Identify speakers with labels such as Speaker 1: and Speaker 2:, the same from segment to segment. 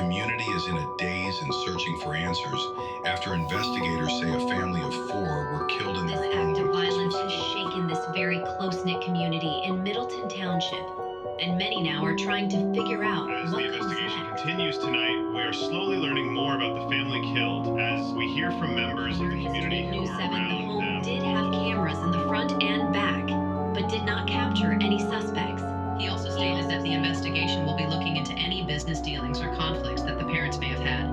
Speaker 1: community is in a daze and searching for answers after investigators say a family of 4 were killed in
Speaker 2: This
Speaker 1: their home
Speaker 2: act of
Speaker 1: on
Speaker 2: violence
Speaker 1: Christmas
Speaker 2: has
Speaker 1: Eve.
Speaker 2: shaken this very close-knit community in Middleton Township, and many now are trying to figure out
Speaker 3: As
Speaker 2: what
Speaker 3: the
Speaker 2: comes
Speaker 3: investigation
Speaker 2: next.
Speaker 3: continues tonight, we are slowly learning more about the family killed as we hear from members of the community who
Speaker 2: News
Speaker 3: are
Speaker 2: 7, the
Speaker 3: around
Speaker 2: home
Speaker 3: them.
Speaker 2: did have cameras in the front and back, but did not capture any suspects.
Speaker 4: He also stated that the investigation will be looking into any business dealings or conflicts that the parents may have had.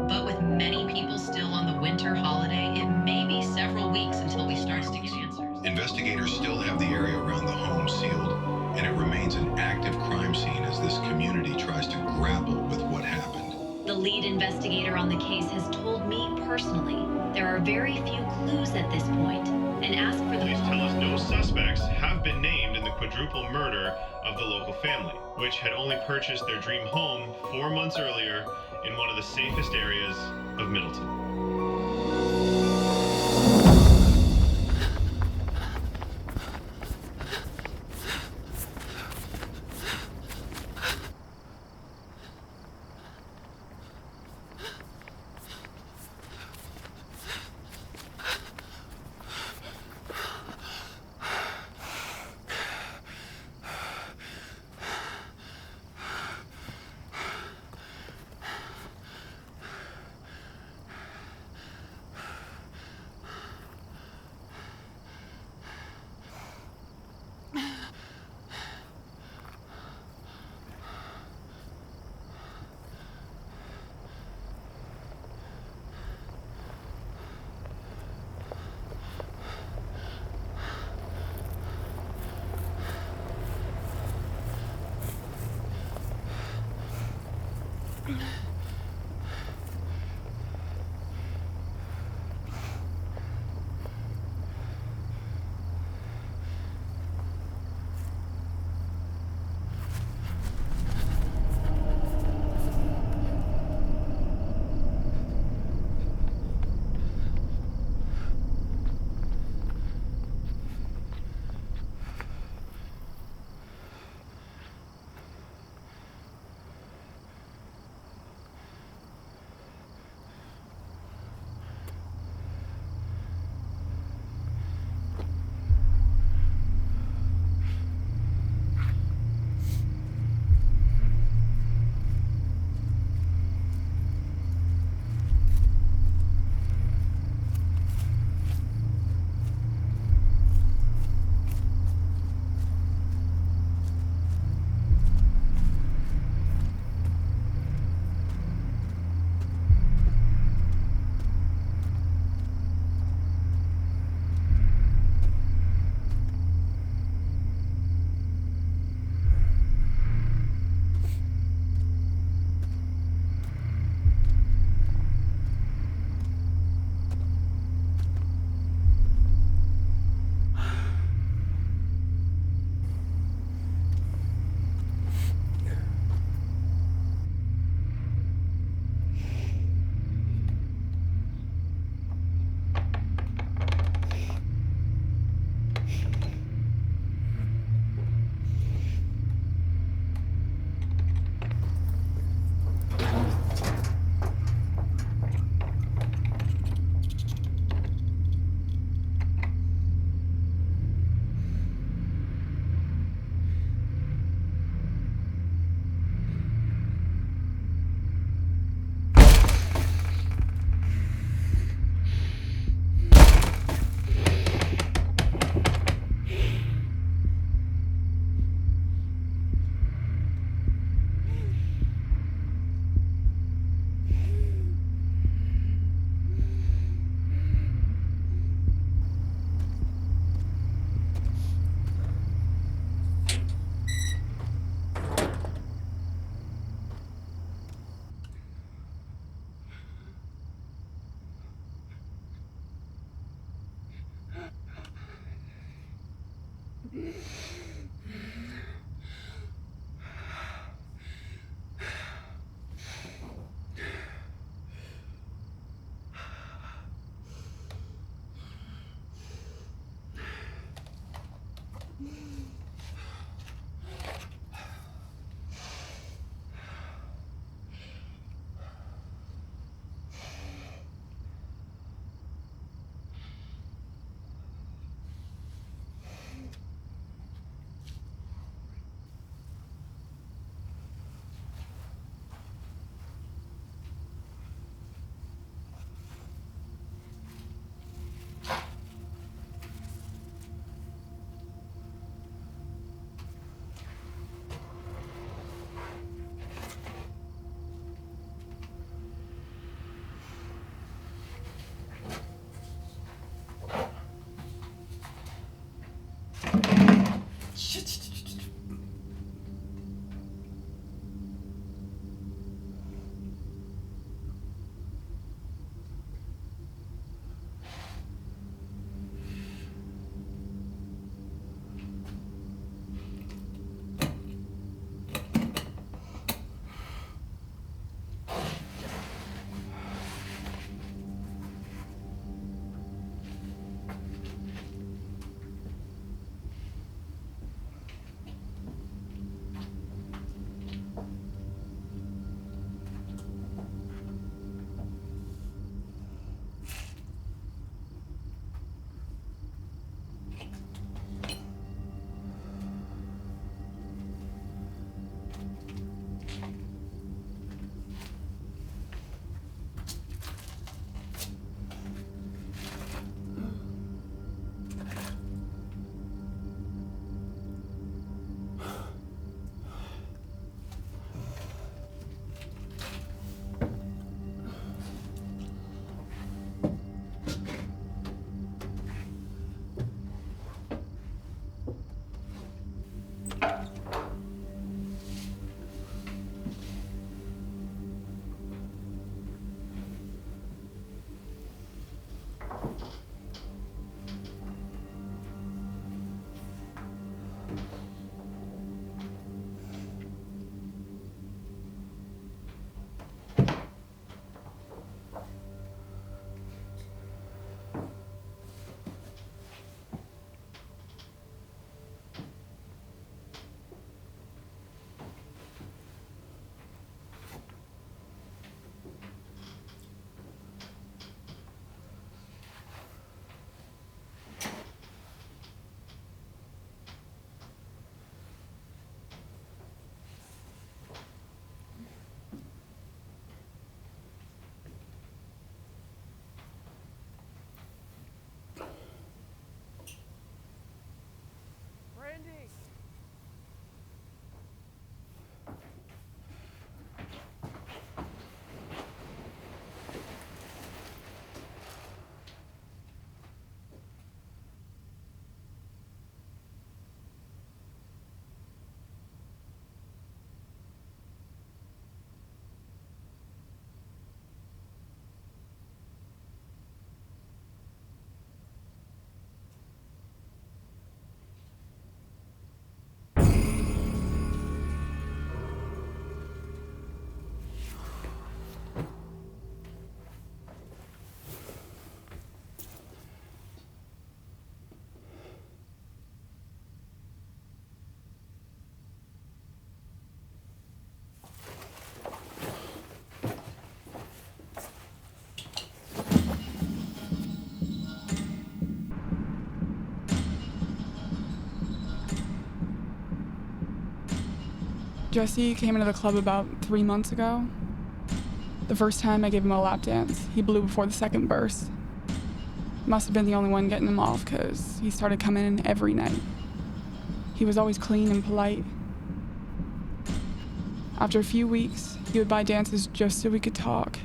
Speaker 4: But with many people still on the winter holiday, it may be several weeks until we start to get answers.
Speaker 1: Investigators still have the area around the home sealed, and it remains an active crime scene as this community tries to grapple with what happened.
Speaker 2: The lead investigator on the case has told me personally there are very few clues at this point, and asked for the
Speaker 3: Police tell us no suspects have been named in the quadruple murder of the local family, which had only purchased their dream home 4 months earlier in one of the safest areas of Middleton.
Speaker 5: Jesse came into the club about 3 months ago. The first time I gave him a lap dance, he blew before the second burst. Must have been the only one getting him off, because he started coming in every night. He was always clean and polite. After a few weeks, he would buy dances just so we could talk.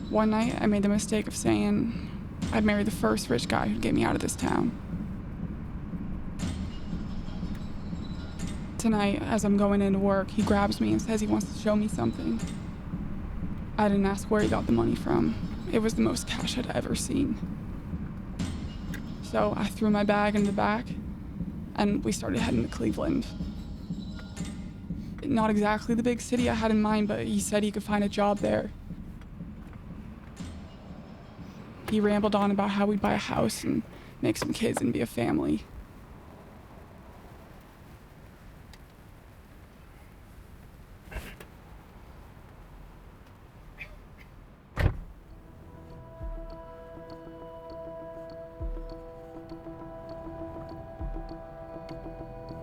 Speaker 5: One night, I made the mistake of saying I'd marry the first rich guy who'd get me out of this town. Tonight, as I'm going into work, he grabs me and says he wants to show me something. I didn't ask where he got the money from. It was the most cash I'd ever seen. So I threw my bag in the back, and we started heading to Cleveland. Not exactly the big city I had in mind, but he said he could find a job there. He rambled on about how we'd buy a house and make some kids and be a family.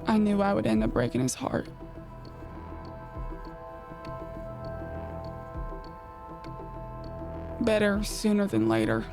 Speaker 5: I knew I would end up breaking his heart. Better sooner than later.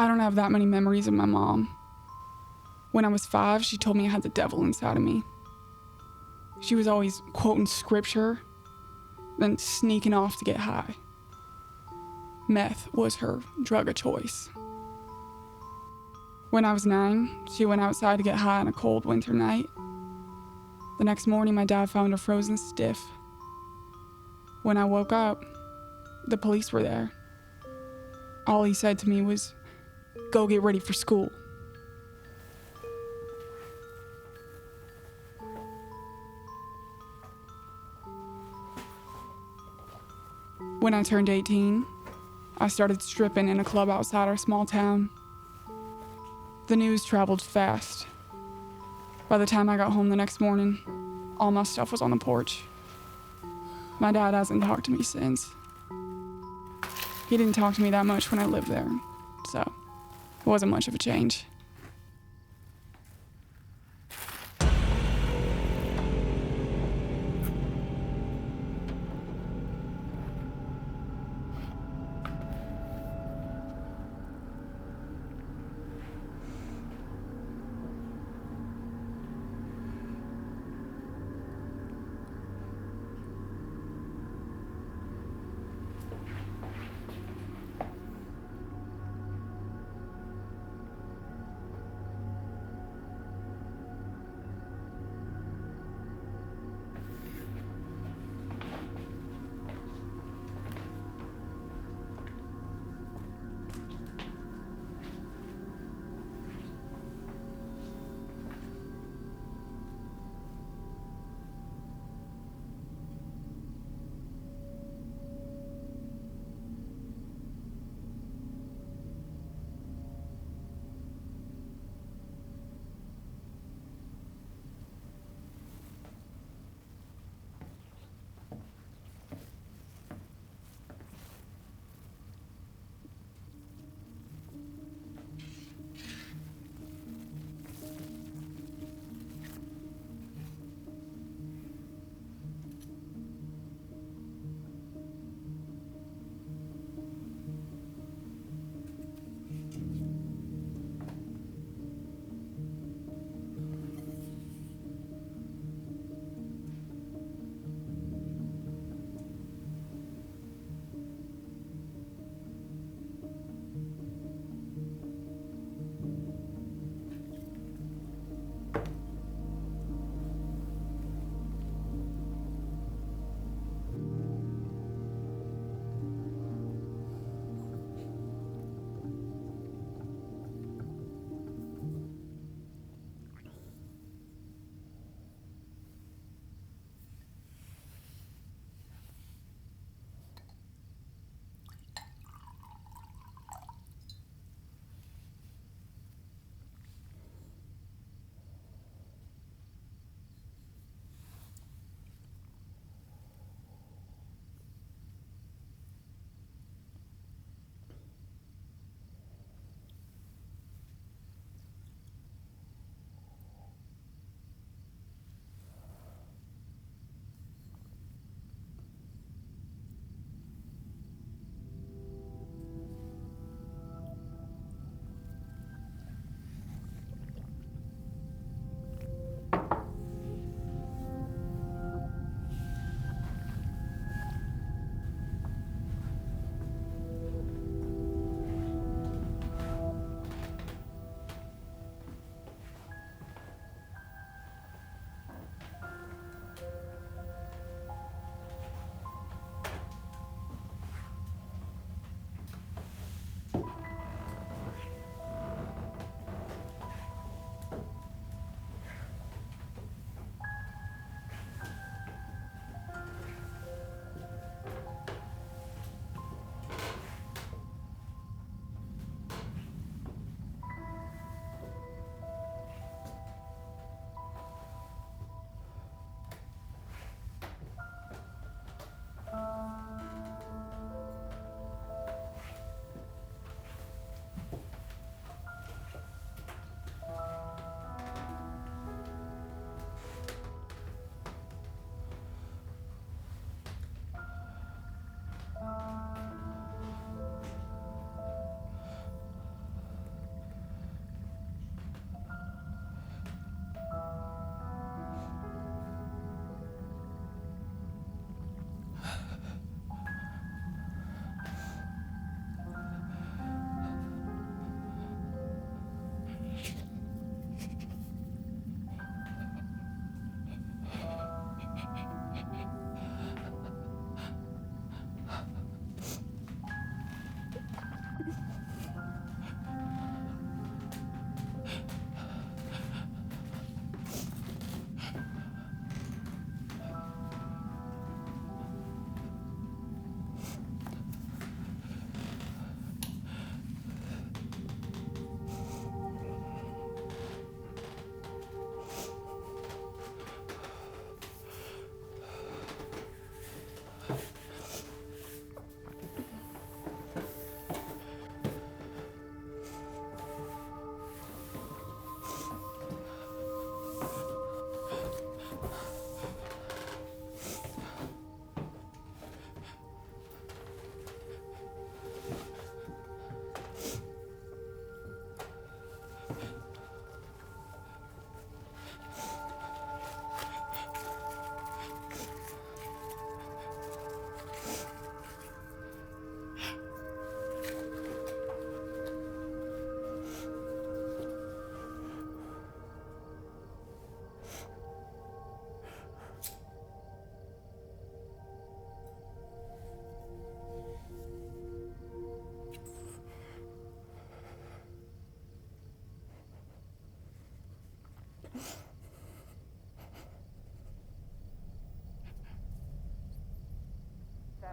Speaker 5: I don't have that many memories of my mom. When I was 5, she told me I had the devil inside of me. She was always quoting scripture, then sneaking off to get high. Meth was her drug of choice. When I was 9, she went outside to get high on a cold winter night. The next morning, my dad found her frozen stiff. When I woke up, the police were there. All he said to me was, "Go get ready for school." When I turned 18, I started stripping in a club outside our small town. The news traveled fast. By the time I got home the next morning, all my stuff was on the porch. My dad hasn't talked to me since. He didn't talk to me that much when I lived there, so it wasn't much of a change.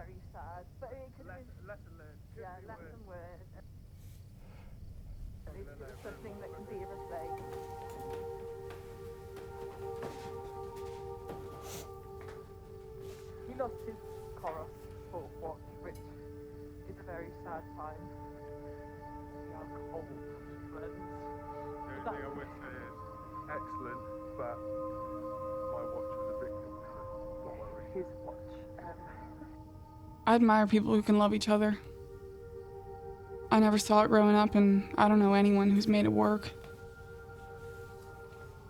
Speaker 6: very sad. But it could have been,
Speaker 7: Lesson learned. Could
Speaker 6: yeah,
Speaker 7: be
Speaker 6: lesson
Speaker 7: worse.
Speaker 6: learned. It's something that can be a mistake. He lost his Coros for watch, which is a very sad time. Yeah, cold friends.
Speaker 7: The only thing I would say is excellent, but my watch was a bit good, so don't worry.
Speaker 6: His watch.
Speaker 5: I admire people who can love each other. I never saw it growing up, and I don't know anyone who's made it work.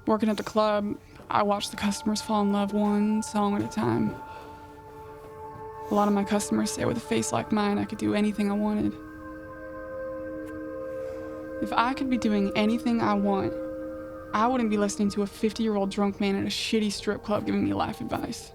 Speaker 5: Working at the club, I watched the customers fall in love one song at a time. A lot of my customers say with a face like mine, I could do anything I wanted. If I could be doing anything I want, I wouldn't be listening to a 50-year-old drunk man at a shitty strip club giving me life advice.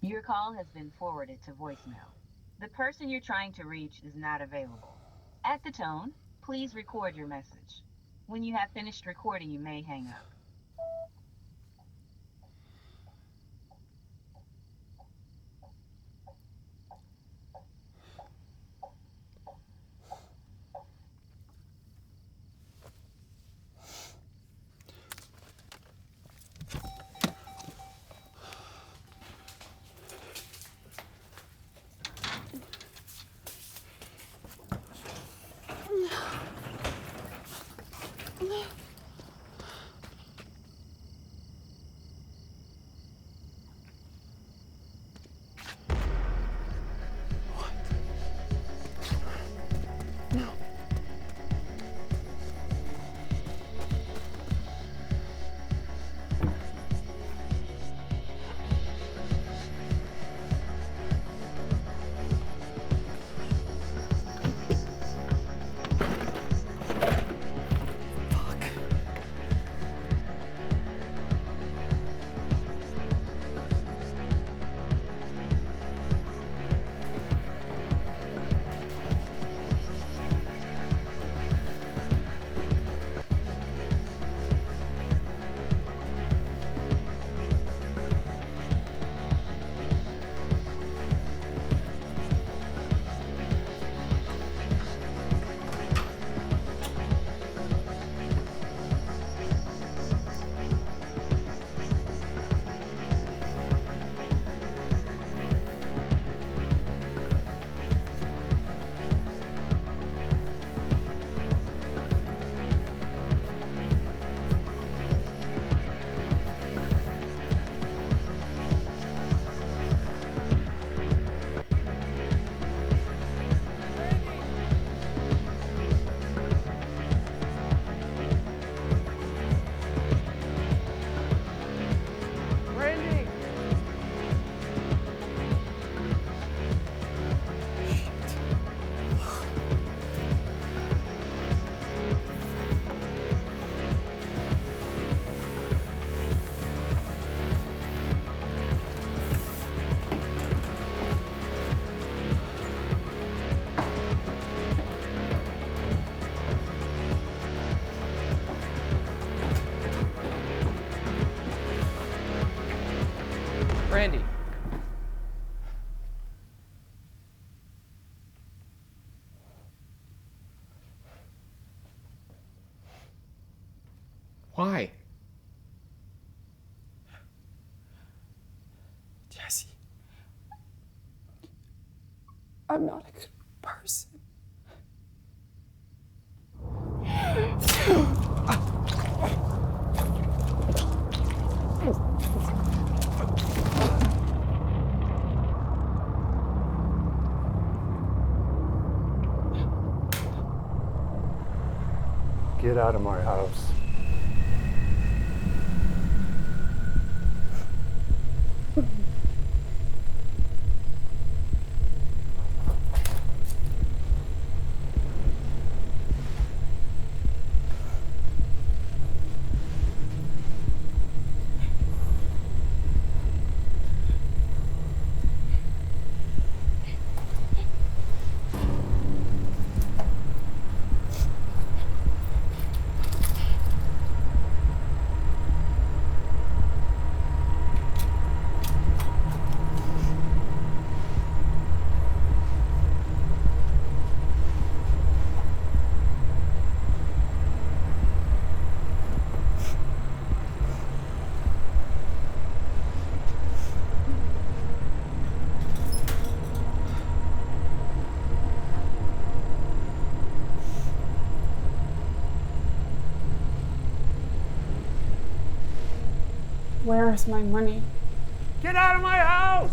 Speaker 8: Your call has been forwarded to voicemail. The person you're trying to reach is not available. At the tone, please record your message. When you have finished recording, you may hang up.
Speaker 5: Fuck.
Speaker 9: Why?
Speaker 5: Jesse, I'm not a good person.
Speaker 7: Get out of my house.
Speaker 5: Where is my money?
Speaker 7: Get out of my house!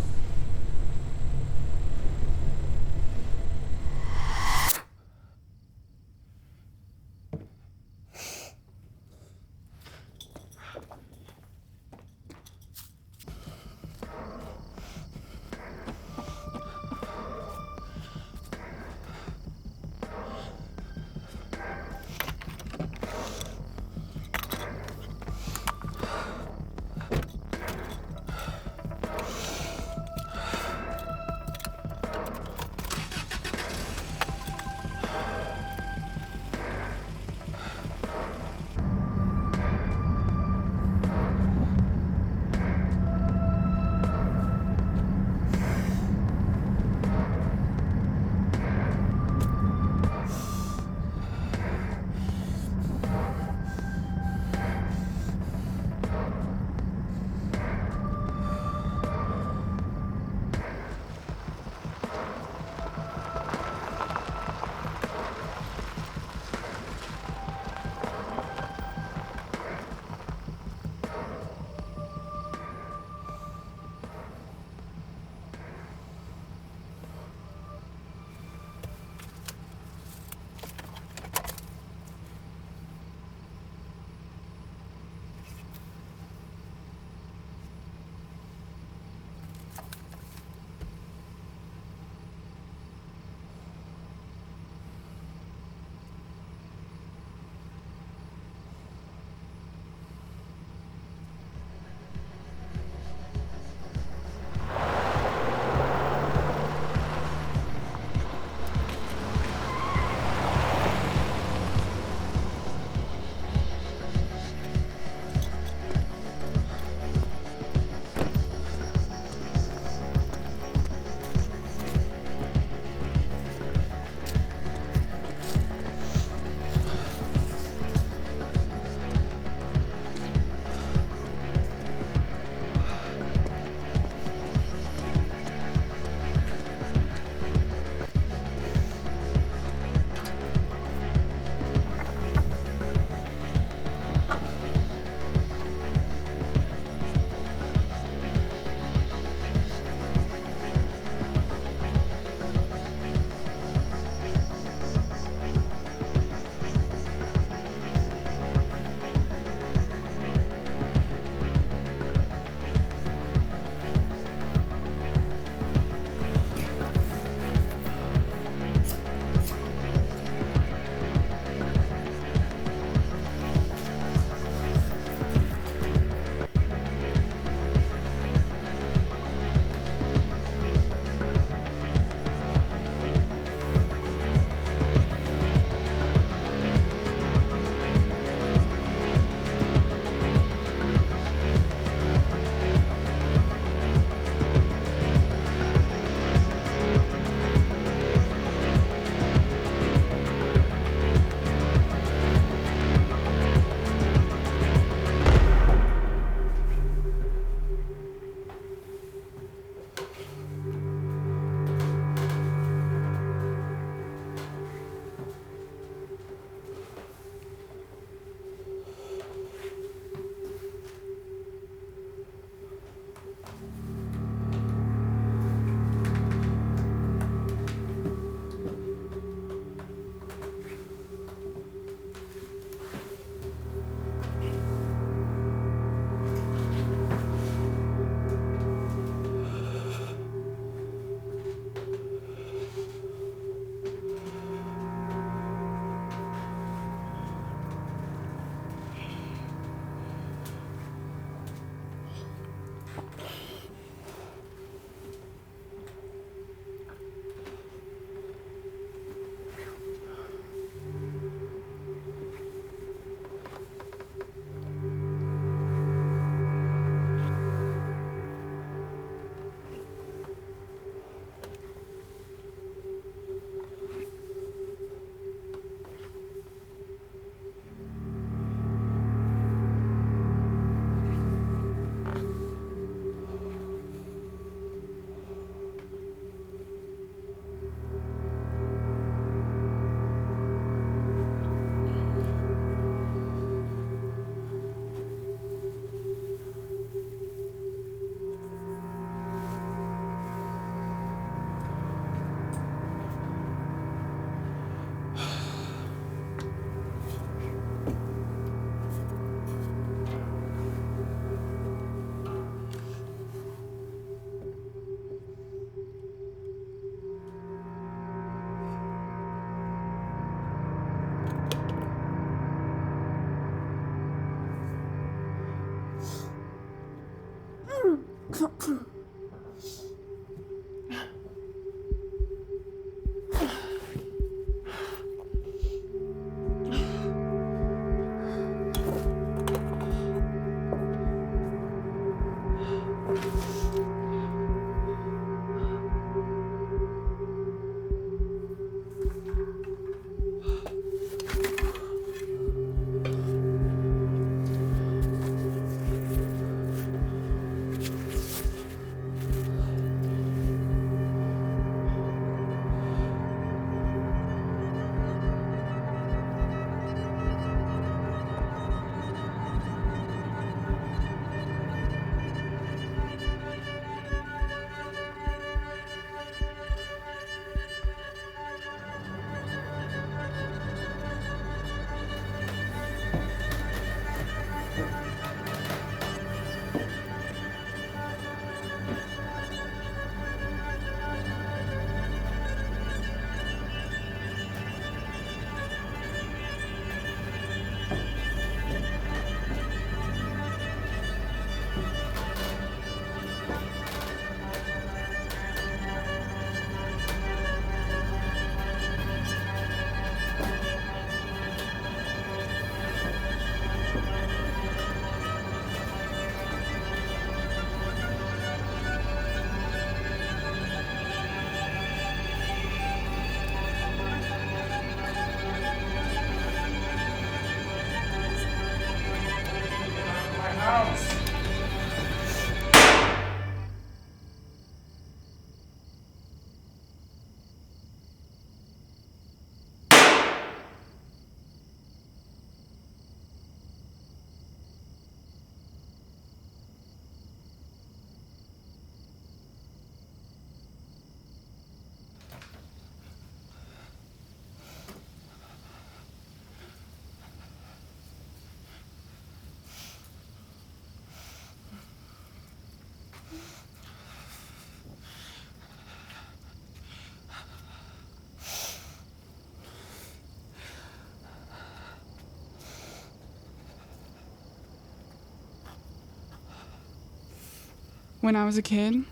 Speaker 5: When I was a kid,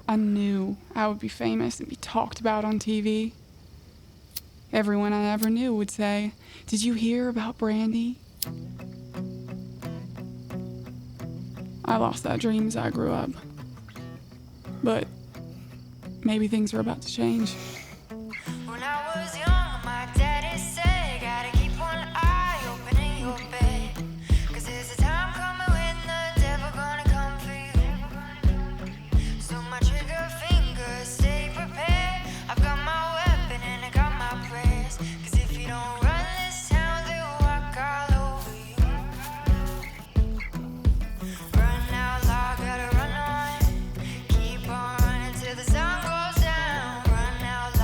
Speaker 5: I knew I would be famous and be talked about on TV. Everyone I ever knew would say, "Did you hear about Brandy?" I lost that dream as I grew up. But maybe things are about to change.
Speaker 9: When I was young, my daddy said, gotta keep one eye open in your bed. 'Cause there's a time coming when the devil gonna come for you. So my trigger fingers, stay prepared. I've got my weapon and I got my prayers. 'Cause if you don't run this town, they'll walk all over you. Run out loud, gotta run on. Keep on running till the sun goes down. Run out loud.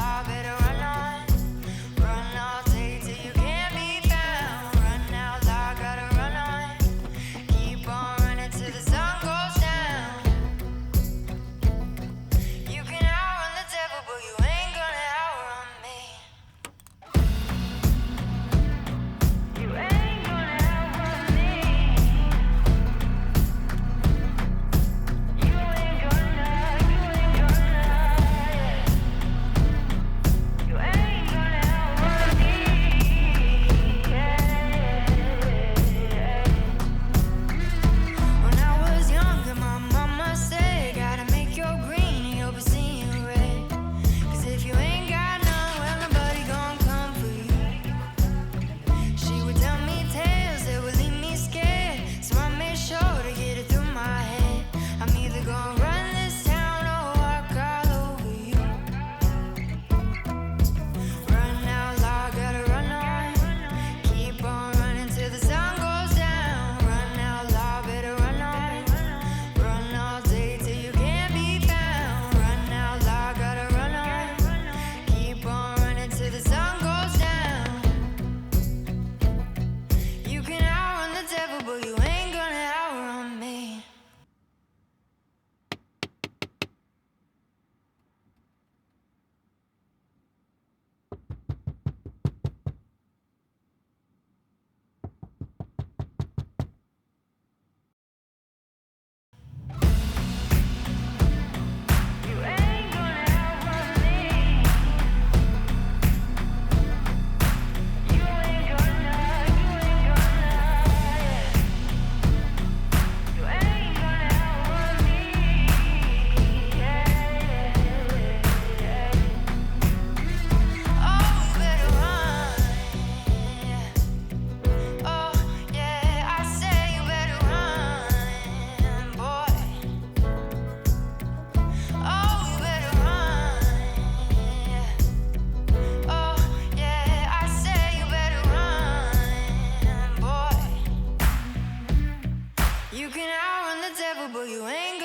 Speaker 9: you ain't